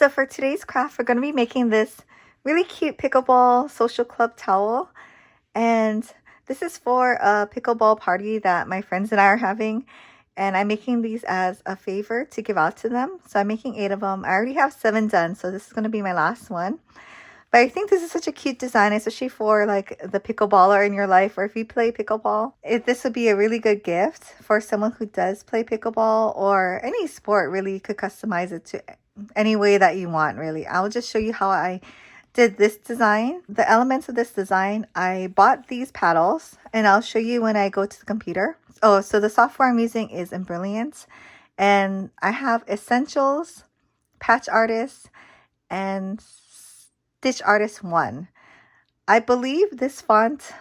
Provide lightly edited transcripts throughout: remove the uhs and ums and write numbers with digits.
So for today's craft, we're going to be making this really cute pickleball social club towel. And this is for a pickleball party that my friends and I are having. And I'm making these as a favor to give out to them. So I'm making 8 of them. I already have 7 done, so this is going to be my last one. But I think this is such a cute design, especially for like the pickleballer in your life, or if you play pickleball. This would be a really good gift for someone who does play pickleball or any sport. Really, you could customize it to any way that you want, really. I'll just show you how I did this design. The elements of this design, I bought these paddles, and I'll show you when I go to the computer. Oh, so the software I'm using is Embrilliance, and I have Essentials, Patch Artist, and Stitch Artist 1. I believe this font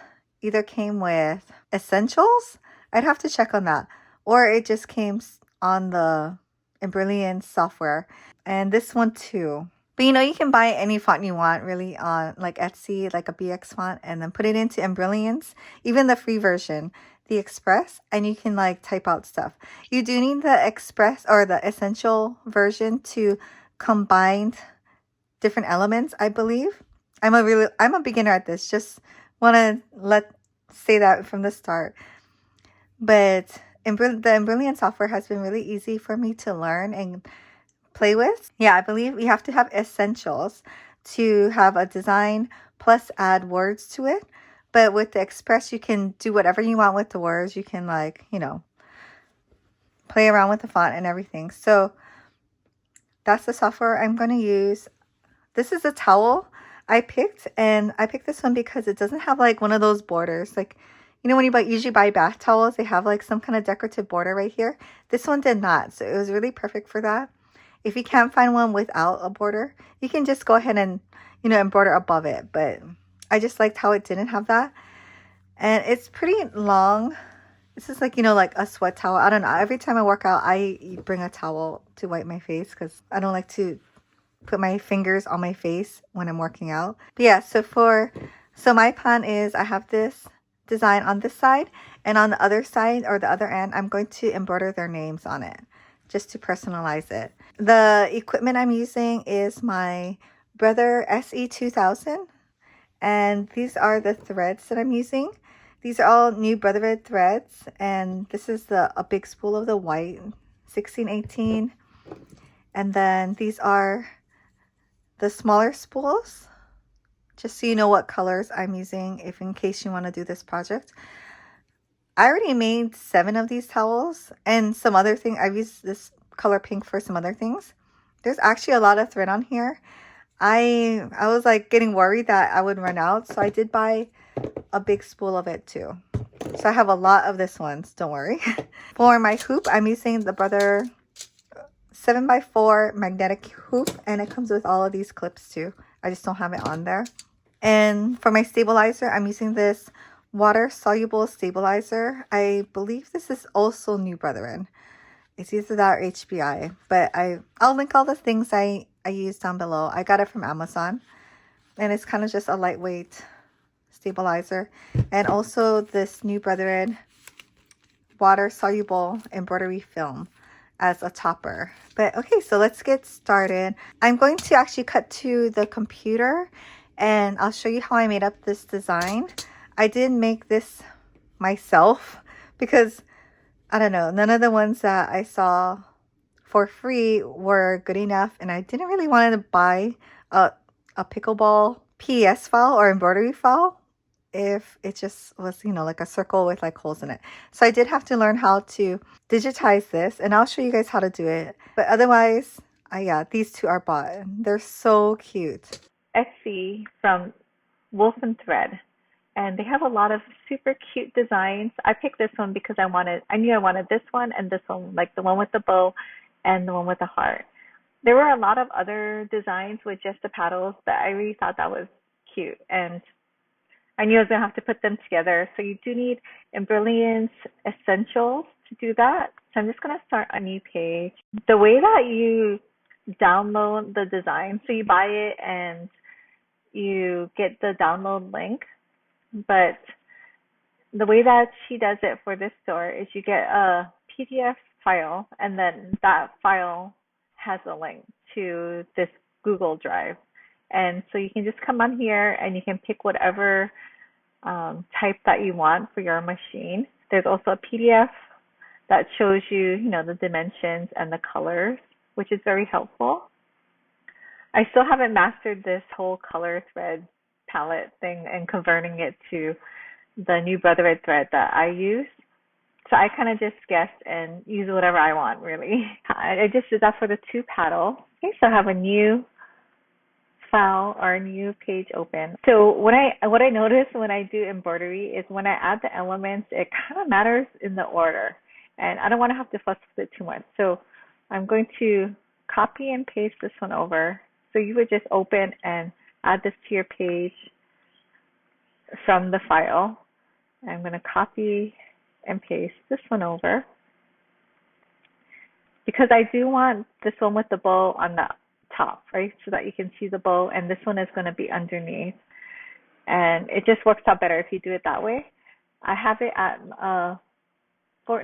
either came with Essentials. I'd have to check on that. Or it just came on the Embrilliance software. And this one too. But you can buy any font you want really on like Etsy, like a BX font, and then put it into Embrilliance, even the free version, the Express, and you can like type out stuff. You do need the Express or the Essential version to combine different elements, I believe. I'm a beginner at this. Just want to say that from the start. But the Embrilliance software has been really easy for me to learn and play with. Yeah, I believe you have to have essentials to have a design plus add words to it. But with the Express, you can do whatever you want with the words. You can play around with the font and everything. So that's the software I'm going to use. This is a towel I picked, and I picked this one because it doesn't have like one of those borders. Like, when you usually buy bath towels, they have like some kind of decorative border right here. This one did not, so it was really perfect for that. If you can't find one without a border, you can just go ahead and, embroider above it. But I just liked how it didn't have that. And it's pretty long. This is like, like a sweat towel. I don't know. Every time I work out, I bring a towel to wipe my face because I don't like to put my fingers on my face when I'm working out. But yeah, so my plan is I have this design on this side, and on the other side or the other end, I'm going to embroider their names on it just to personalize it. The equipment I'm using is my Brother SE2000, and these are the threads that I'm using. These are all new Embroidered threads, and this is a big spool of the white 1618, and then these are the smaller spools, just so you know what colors I'm using if in case you want to do this project. I already made 7 of these towels and some other thing. I've used this color pink for some other things. There's actually a lot of thread on here. I was like getting worried that I would run out, so I did buy a big spool of it too. So I have a lot of this ones, don't worry. For my hoop, I'm using the Brother 7x4 magnetic hoop, and it comes with all of these clips too. I just don't have it on there. And for my stabilizer, I'm using this water soluble stabilizer. I believe this is also New Brethren. It's either that or HBI, but I'll link all the things I use down below. I got it from Amazon, and it's kind of just a lightweight stabilizer. And also this New Brethren water soluble embroidery film as a topper. But okay, so let's get started. I'm going to actually cut to the computer, and I'll show you how I made up this design. I did make this myself because I don't know, none of the ones that I saw for free were good enough, and I didn't really want to buy a pickleball PS file or embroidery file if it just was, like a circle with like holes in it. So I did have to learn how to digitize this, and I'll show you guys how to do it. But otherwise, yeah, these 2 are bought. They're so cute. Etsy from Wolf and Thread, and they have a lot of super cute designs. I picked this one because I knew I wanted this one and this one, like the one with the bow and the one with the heart. There were a lot of other designs with just the paddles that I really thought that was cute, and I knew I was going to have to put them together. So you do need Embrilliance Essentials to do that. So I'm just going to start a new page. The way that you download the design, so you buy it and you get the download link, but the way that she does it for this store is you get a PDF file, and then that file has a link to this Google Drive. And so you can just come on here and you can pick whatever type that you want for your machine. There's also a PDF that shows you, the dimensions and the colors, which is very helpful. I still haven't mastered this whole color thread palette thing and converting it to the new Embroidered thread that I use. So I kind of just guess and use whatever I want, really. I just did that for the 2 paddle. Okay, so I have a new file or a new page open. So what I notice when I do embroidery is when I add the elements, it kind of matters in the order. And I don't want to have to fuss with it too much. So I'm going to copy and paste this one over. So you would just open and add this to your page from the file. I'm going to copy and paste this one over because I do want this one with the bow on the top, right? So that you can see the bow, and this one is going to be underneath. And it just works out better if you do it that way. I have it at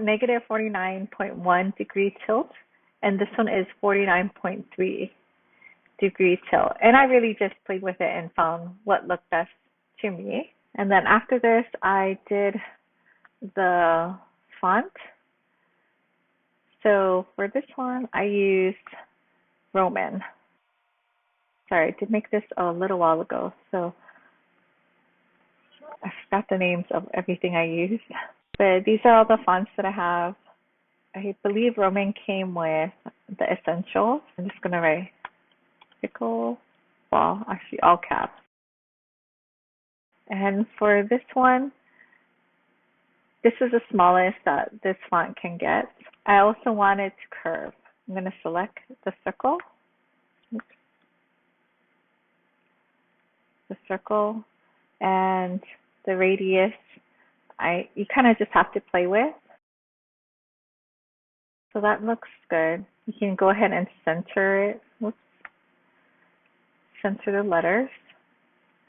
negative 49.1 degree tilt, and this one is 49.3 degree tilt. And I really just played with it and found what looked best to me. And then after this, I did the font. So for this one, I used Roman. Sorry, I did make this a little while ago, so I forgot the names of everything I used. But these are all the fonts that I have. I believe Roman came with the essentials. I'm just going to write Pickleball, actually all caps. And for this one, this is the smallest that this font can get. I also want it to curve. I'm going to select the circle. Oops. The circle and the radius, you kind of just have to play with. So that looks good. You can go ahead and center it. Oops. Center the letters.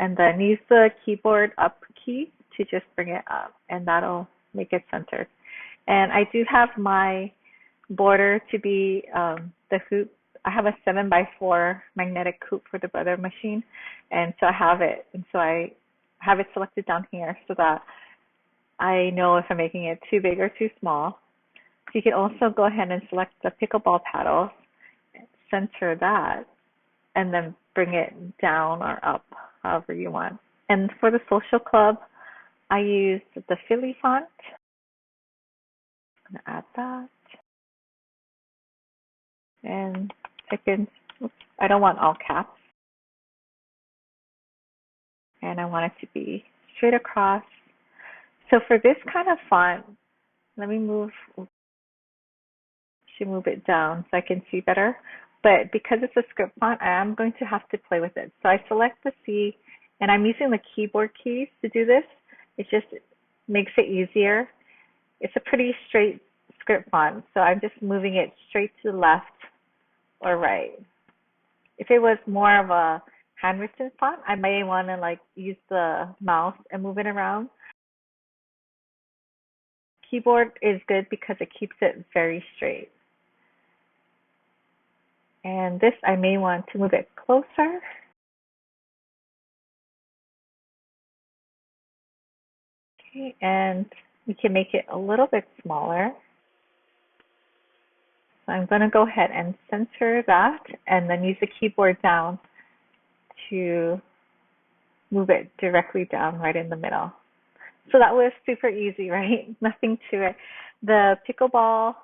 And then use the keyboard up key to just bring it up, and that'll make it centered. And I do have my border to be the hoop. I have a 7x4 magnetic hoop for the brother machine, and so I have it. And so I have it selected down here so that I know if I'm making it too big or too small. So you can also go ahead and select the pickleball paddle, center that, and then bring it down or up, however you want. And for the social club, I used the Philly font. I'm going to add that. And I don't want all caps. And I want it to be straight across. So for this kind of font, let me move it down so I can see better. But because it's a script font, I am going to have to play with it. So I select the C, and I'm using the keyboard keys to do this. It just makes it easier. It's a pretty straight script font, so I'm just moving it straight to the left or right. If it was more of a handwritten font, I may want to use the mouse and move it around. Keyboard is good because it keeps it very straight. And this, I may want to move it closer. Okay, and we can make it a little bit smaller. So I'm going to go ahead and center that and then use the keyboard down to move it directly down right in the middle. So that was super easy, right? Nothing to it. The pickleball,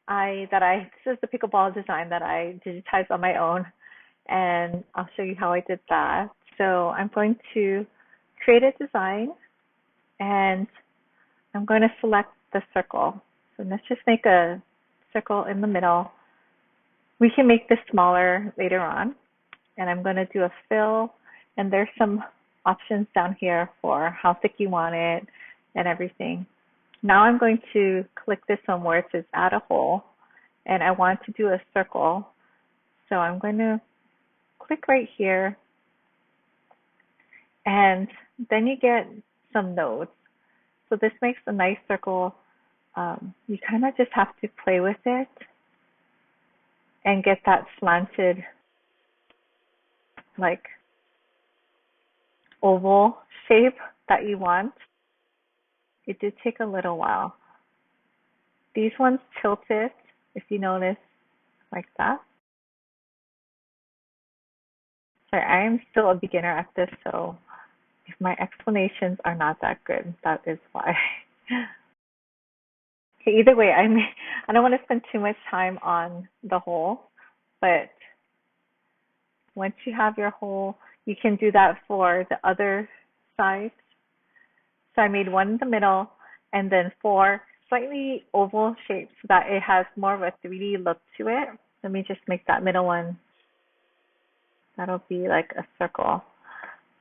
this is the pickleball design that I digitized on my own, and I'll show you how I did that. So I'm going to create a design, and I'm going to select the circle. So let's just make a circle in the middle. We can make this smaller later on, and I'm going to do a fill, and there's some options down here for how thick you want it and everything. Now I'm going to click this one where it says add a hole, and I want to do a circle. So I'm going to click right here, and then you get some nodes. So this makes a nice circle. You kind of just have to play with it and get that slanted like oval shape that you want. It did take a little while. These ones tilted, if you notice, like that. Sorry, I am still a beginner at this, so if my explanations are not that good, that is why. Okay, either way, I don't want to spend too much time on the hole, but once you have your hole, you can do that for the other side. So I made one in the middle and then four slightly oval shapes so that it has more of a 3D look to it. Let me just make that middle one. That'll be like a circle.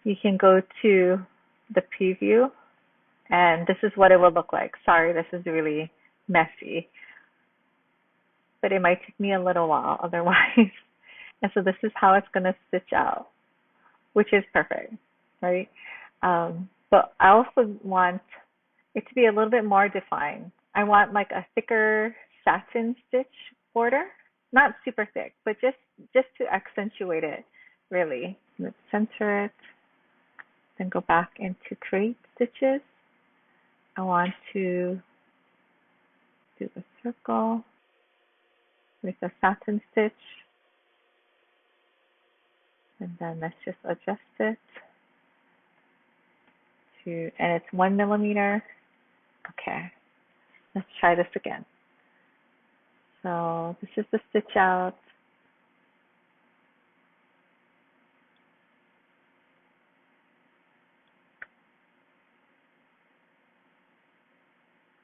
You can go to the preview and this is what it will look like. Sorry, this is really messy, but it might take me a little while otherwise. And so this is how it's going to stitch out, which is perfect, right? But I also want it to be a little bit more defined. I want like a thicker satin stitch border, not super thick, but just to accentuate it, really. Let's center it, then go back into create stitches. I want to do a circle with a satin stitch, and then let's just adjust it to, and it's 1 millimeter. Okay, let's try this again. So this is the stitch out.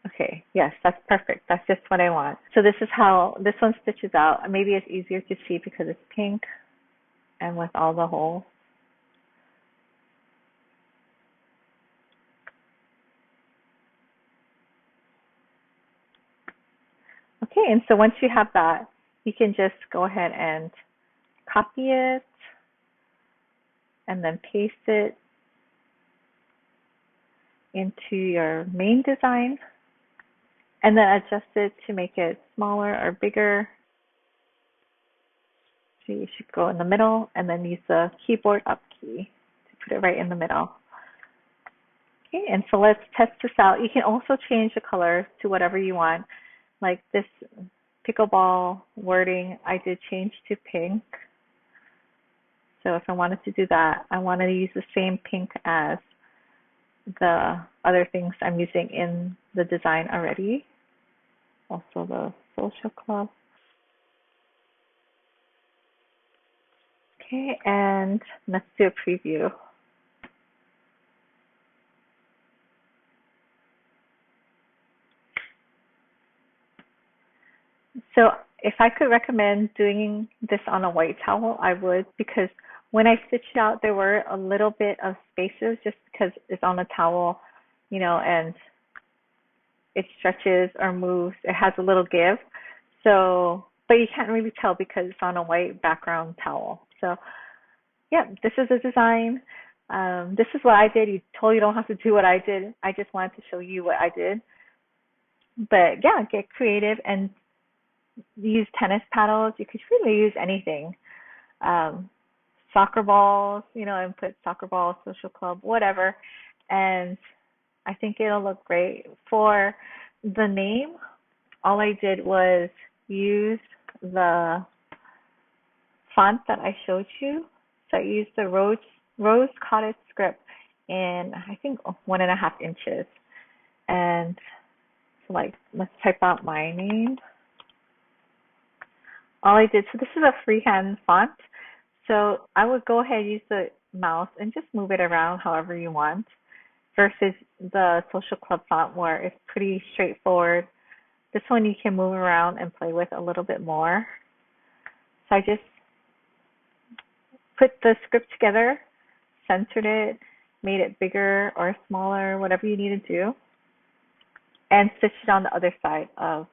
Okay, yes, that's perfect. That's just what I want. So this is how this one stitches out. Maybe it's easier to see because it's pink and with all the holes. Okay, and so once you have that, you can just go ahead and copy it and then paste it into your main design and then adjust it to make it smaller or bigger. So you should go in the middle and then use the keyboard up key to put it right in the middle. Okay, and so let's test this out. You can also change the color to whatever you want. Like this pickleball wording, I did change to pink. So if I wanted to do that, I wanted to use the same pink as the other things I'm using in the design already. Also the social club. Okay, and let's do a preview. So if I could recommend doing this on a white towel, I would, because when I stitched out, there were a little bit of spaces just because it's on a towel, you know, and it stretches or moves. It has a little give. So, but you can't really tell because it's on a white background towel. So yeah, this is a design. This is what I did. You totally don't have to do what I did. I just wanted to show you what I did. But yeah, get creative and use tennis paddles. You could really use anything. Soccer balls, you know, and put soccer ball, social club, whatever. And I think it'll look great. For the name, all I did was use the font that I showed you. So I used the Rose Cottage script in, I think, 1.5 inches. And so like, let's type out my name. All I did, so this is a freehand font. So I would go ahead and use the mouse and just move it around however you want versus the social club font where it's pretty straightforward. This one you can move around and play with a little bit more. So I just put the script together, centered it, made it bigger or smaller, whatever you need to do, and stitched it on the other side of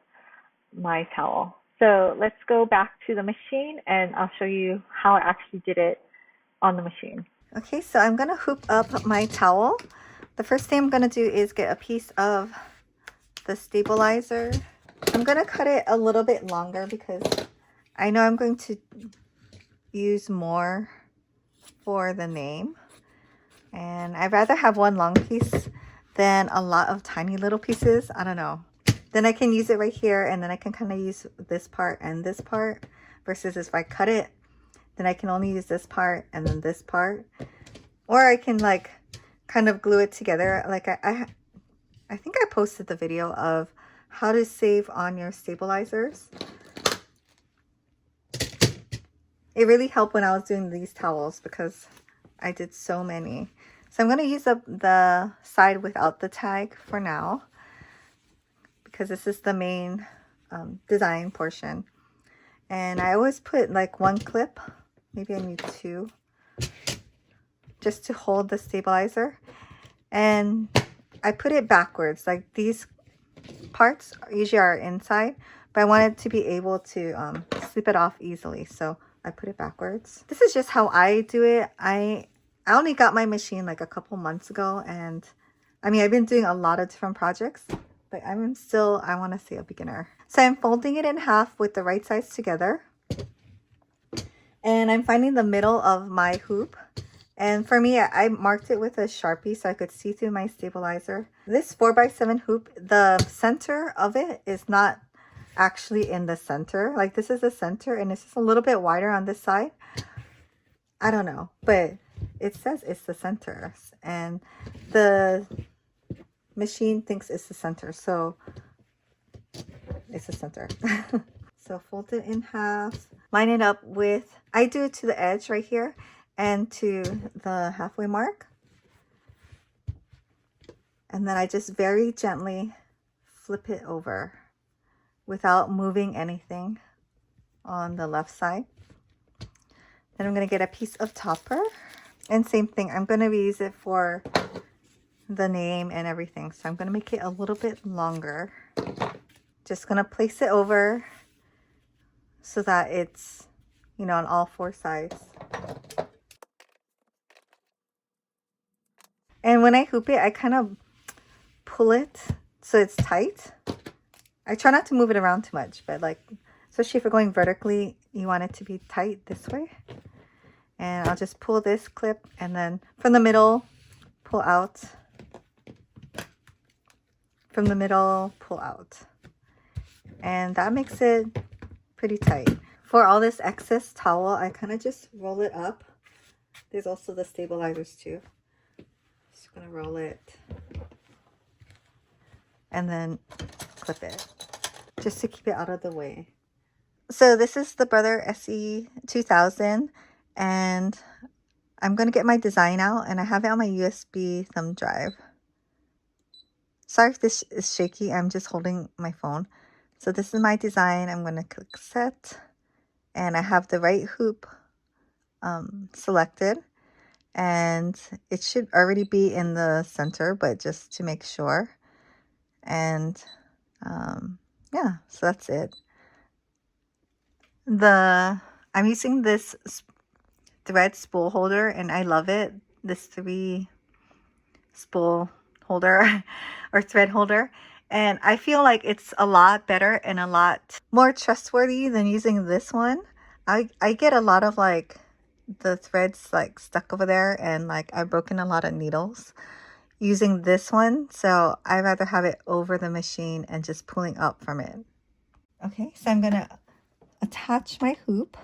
my towel. So let's go back to the machine and I'll show you how I actually did it on the machine. Okay, so I'm gonna hoop up my towel. The first thing I'm gonna do is get a piece of the stabilizer. I'm gonna cut it a little bit longer because I know I'm going to use more for the name. And I'd rather have one long piece than a lot of tiny little pieces. I don't know. Then I can use it right here, and then I can kind of use this part and this part, versus if I cut it, then I can only use this part and then this part. Or I can like kind of glue it together. Like I think I posted the video of how to save on your stabilizers. It really helped when I was doing these towels because I did so many. So I'm going to use the side without the tag for now, because this is the main design portion. And I always put like one clip, maybe I need two, just to hold the stabilizer. And I put it backwards, like these parts usually are inside, but I wanted to be able to slip it off easily, so I put it backwards. This is just how I do it. I only got my machine like a couple months ago, and I mean, I've been doing a lot of different projects, but I'm still, I want to say, a beginner. So I'm folding it in half with the right sides together, and I'm finding the middle of my hoop. And for me, I marked it with a Sharpie so I could see through my stabilizer. This 4x7 hoop, the center of it is not actually in the center. Like this is the center, and it's just a little bit wider on this side. I don't know, but it says it's the center, and the machine thinks it's the center, so it's the center. So fold it in half, line it up with, I do it to the edge right here and to the halfway mark, and then I just very gently flip it over without moving anything on the left side. Then I'm going to get a piece of topper, and same thing, I'm going to use it for the name and everything, so I'm going to make it a little bit longer. Just going to place it over so that it's, you know, on all four sides. And when I hoop it, I kind of pull it so it's tight. I try not to move it around too much, but like, especially if you're going vertically, you want it to be tight this way. And I'll just pull this clip, and then from the middle, pull out. From the middle, pull out. And that makes it pretty tight. For all this excess towel, I kind of just roll it up. There's also the stabilizers too. Just gonna roll it and then clip it just to keep it out of the way. So this is the Brother SE 2000, and I'm going to get my design out, and I have it on my USB thumb drive. Sorry if this is shaky, I'm just holding my phone. So this is my design. I'm going to click set, and I have the right hoop selected, and it should already be in the center, but just to make sure. And yeah, so that's it. I'm using this thread spool holder, and I love it. This 3 spool holder or thread holder, and I feel like it's a lot better and a lot more trustworthy than using this one. I get a lot of like the threads like stuck over there, and like I've broken a lot of needles using this one, so I'd rather have it over the machine and just pulling up from it. Okay, so I'm gonna attach my hoop.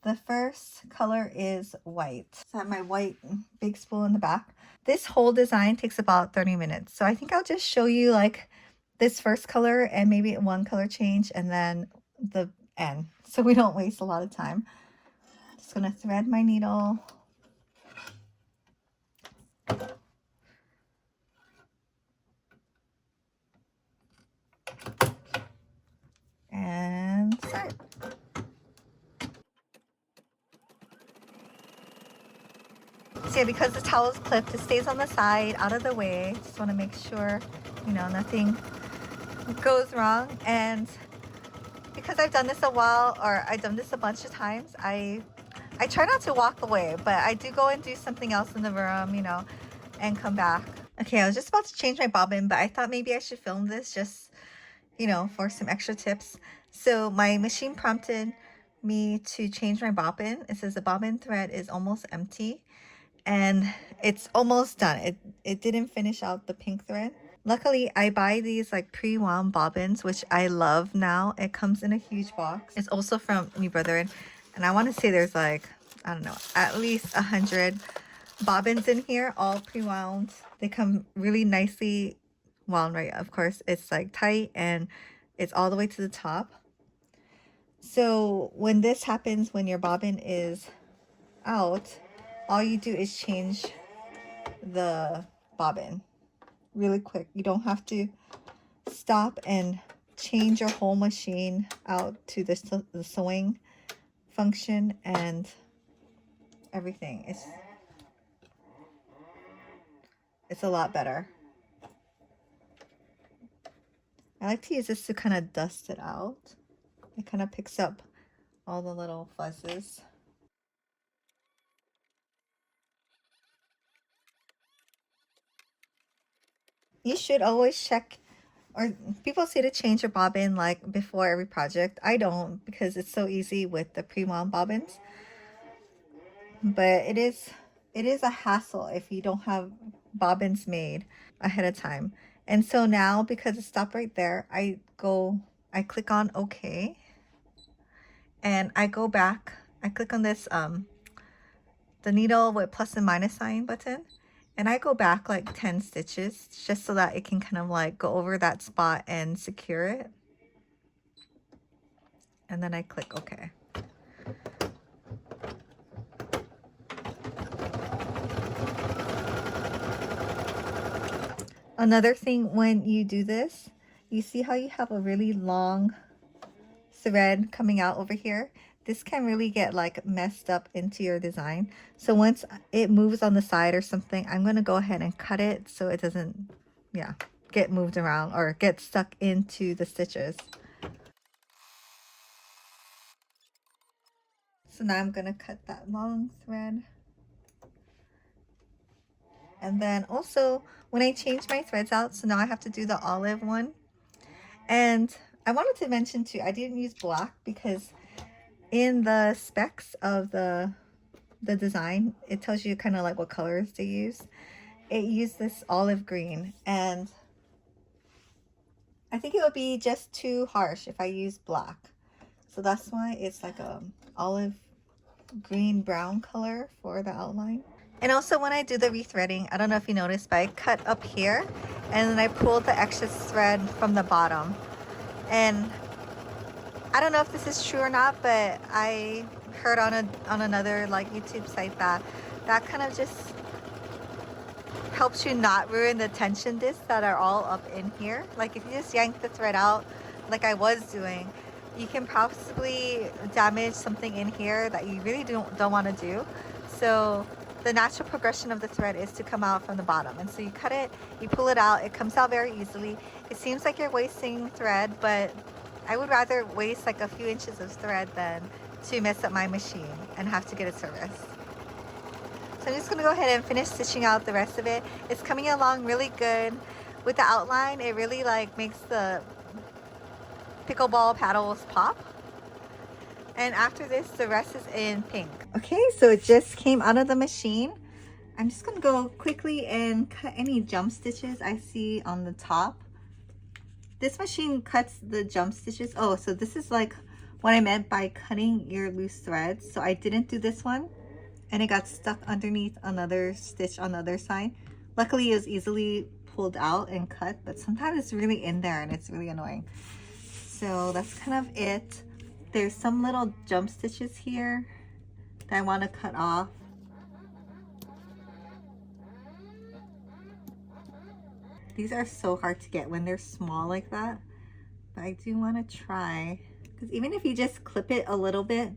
The first color is white. So I have my white big spool in the back. This whole design takes about 30 minutes. So I think I'll just show you like this first color and maybe one color change and then the end, so we don't waste a lot of time. Just gonna thread my needle. And start. So yeah, because the towel is clipped, it stays on the side, out of the way. Just want to make sure, you know, nothing goes wrong. And because I've done this a while, or I've done this a bunch of times, I try not to walk away, but I do go and do something else in the room, you know, and come back. Okay, I was just about to change my bobbin, but I thought maybe I should film this just, you know, for some extra tips. So my machine prompted me to change my bobbin. It says the bobbin thread is almost empty and it's almost done. It didn't finish out the pink thread. Luckily, I buy these like pre-wound bobbins, which I love now. It comes in a huge box. It's also from Embroidered, and I want to say there's like, I don't know, at least 100 bobbins in here, all pre-wound. They come really nicely wound, right? Of course, it's like tight and it's all the way to the top. So when this happens, when your bobbin is out, all you do is change the bobbin really quick. You don't have to stop and change your whole machine out to the sewing function and everything. It's a lot better. I like to use this to kind of dust it out. It kind of picks up all the little fuzzes. You should always check, or people say to change your bobbin like before every project. I don't, because it's so easy with the pre-wound bobbins. But it is a hassle if you don't have bobbins made ahead of time. And so now, because it stopped right there, I click on OK, and I go back. I click on this the needle with plus and minus sign button, and I go back like 10 stitches just so that it can kind of like go over that spot and secure it. And then I click OK. Another thing when you do this, you see how you have a really long thread coming out over here? This can really get like messed up into your design. So once it moves on the side or something, I'm going to go ahead and cut it so it doesn't, yeah, get moved around or get stuck into the stitches. So now I'm going to cut that long thread. And then also when I change my threads out, so now I have to do the olive one. And I wanted to mention too, I didn't use black because in the specs of the design, it tells you kind of like what colors to use. It used this olive green, and I think it would be just too harsh if I use black. So that's why it's like a olive green brown color for the outline. And also when I do the rethreading, I don't know if you noticed, but I cut up here and then I pulled the excess thread from the bottom. And I don't know if this is true or not, but I heard on another like YouTube site that kind of just helps you not ruin the tension discs that are all up in here. Like if you just yank the thread out like I was doing, you can possibly damage something in here that you really don't want to do. So the natural progression of the thread is to come out from the bottom. And so you cut it, you pull it out, it comes out very easily. It seems like you're wasting thread, but I would rather waste like a few inches of thread than to mess up my machine and have to get it serviced. So I'm just going to go ahead and finish stitching out the rest of it. It's coming along really good. With the outline, it really like makes the pickleball paddles pop. And after this, the rest is in pink. Okay, so it just came out of the machine. I'm just going to go quickly and cut any jump stitches I see on the top. This machine cuts the jump stitches. Oh, so this is like what I meant by cutting your loose threads. So I didn't do this one, and it got stuck underneath another stitch on the other side. Luckily, it was easily pulled out and cut, but sometimes it's really in there and it's really annoying. So that's kind of it. There's some little jump stitches here that I want to cut off. These are so hard to get when they're small like that, but I do want to try, because even if you just clip it a little bit,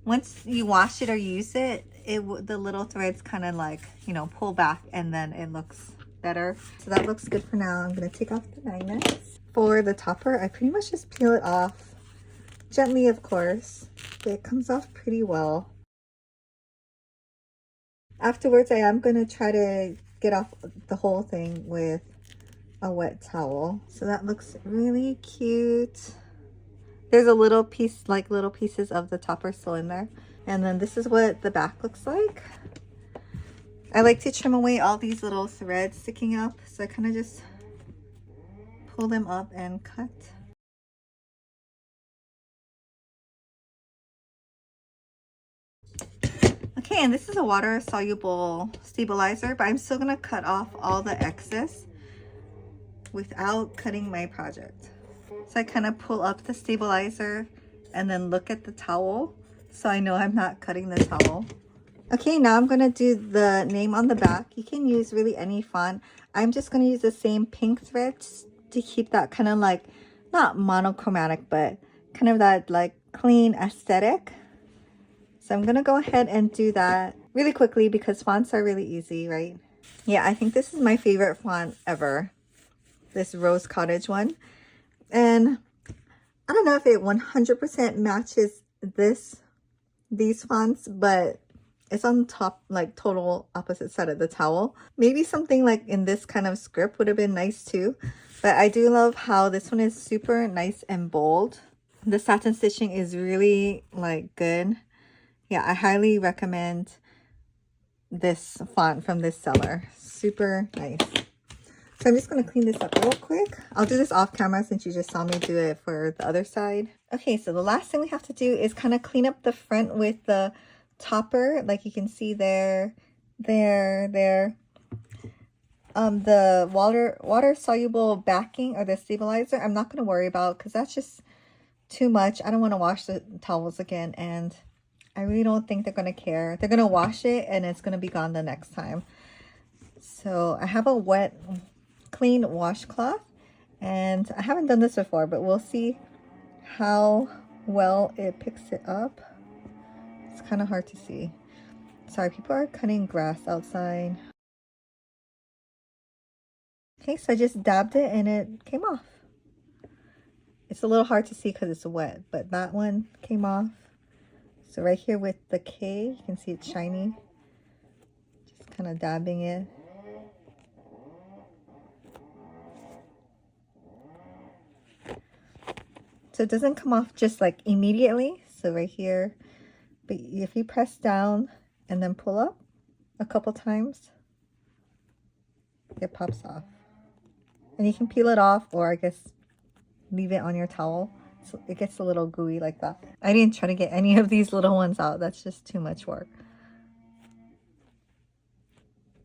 once you wash it or use it, the little threads kind of like, you know, pull back and then it looks better. So that looks good for now. I'm going to take off the magnets. For the topper, I pretty much just peel it off gently, of course, but it comes off pretty well. Afterwards, I am going to try to get off the whole thing with a wet towel. So that looks really cute. There's a little piece, like little pieces of the topper still in there. And then this is what the back looks like. I like to trim away all these little threads sticking up. So I kind of just pull them up and cut. Okay, and this is a water soluble stabilizer, but I'm still gonna cut off all the excess without cutting my project. So I kind of pull up the stabilizer and then look at the towel so I know I'm not cutting the towel. Okay, now I'm gonna do the name on the back. You can use really any font. I'm just gonna use the same pink threads to keep that kind of like, not monochromatic, but kind of that like clean aesthetic. So I'm gonna go ahead and do that really quickly because fonts are really easy, right? Yeah, I think this is my favorite font ever. This Rose Cottage one. And I don't know if it 100% matches these fonts, but it's on top, like total opposite side of the towel. Maybe something like in this kind of script would have been nice too. But I do love how this one is super nice and bold. The satin stitching is really like good. Yeah, I highly recommend this font from this seller. Super nice. So I'm just going to clean this up real quick. I'll do this off camera since you just saw me do it for the other side. Okay, so the last thing we have to do is kind of clean up the front with the topper. Like you can see there. The water soluble backing or the stabilizer, I'm not going to worry about because that's just too much. I don't want to wash the towels again, and I really don't think they're going to care. They're going to wash it and it's going to be gone the next time. So I have a wet, clean washcloth, and I haven't done this before, but we'll see how well it picks it up. It's kind of hard to see. Sorry, people are cutting grass outside. Okay, so I just dabbed it and it came off. It's a little hard to see because it's wet, but that one came off. So right here with the K, you can see it's shiny. Just kind of dabbing it. So it doesn't come off just like immediately. So right here, but if you press down and then pull up a couple times, it pops off. And you can peel it off, or I guess leave it on your towel. So it gets a little gooey like that. I didn't try to get any of these little ones out. That's just too much work.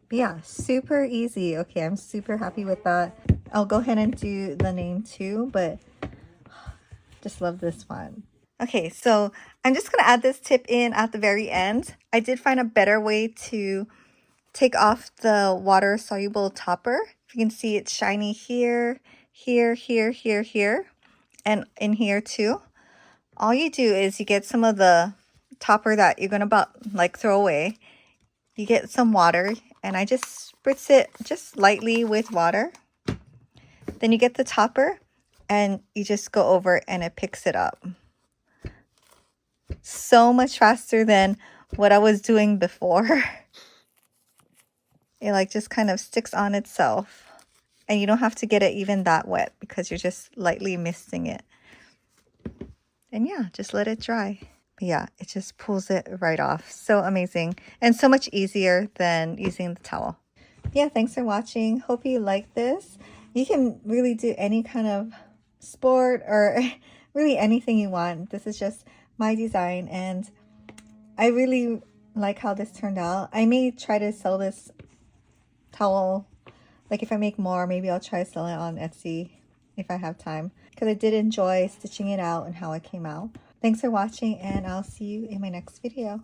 But yeah, super easy. Okay, I'm super happy with that. I'll go ahead and do the name too, but just love this one. Okay, so I'm just gonna add this tip in at the very end. I did find a better way to take off the water soluble topper. If you can see, it's shiny here, here, here, here, here, and in here too. All you do is you get some of the topper that you're gonna like throw away. You get some water, and I just spritz it just lightly with water. Then you get the topper and you just go over and it picks it up. So much faster than what I was doing before. It like just kind of sticks on itself, and you don't have to get it even that wet because you're just lightly misting it. And yeah, just let it dry. But yeah, it just pulls it right off. So amazing, and so much easier than using the towel. Yeah, thanks for watching. Hope you like this. You can really do any kind of sport or really anything you want. This is just my design, and I really like how this turned out. I may try to sell this towel, like if I make more, maybe I'll try to sell it on Etsy if I have time, because I did enjoy stitching it out and how it came out. Thanks for watching, and I'll see you in my next video.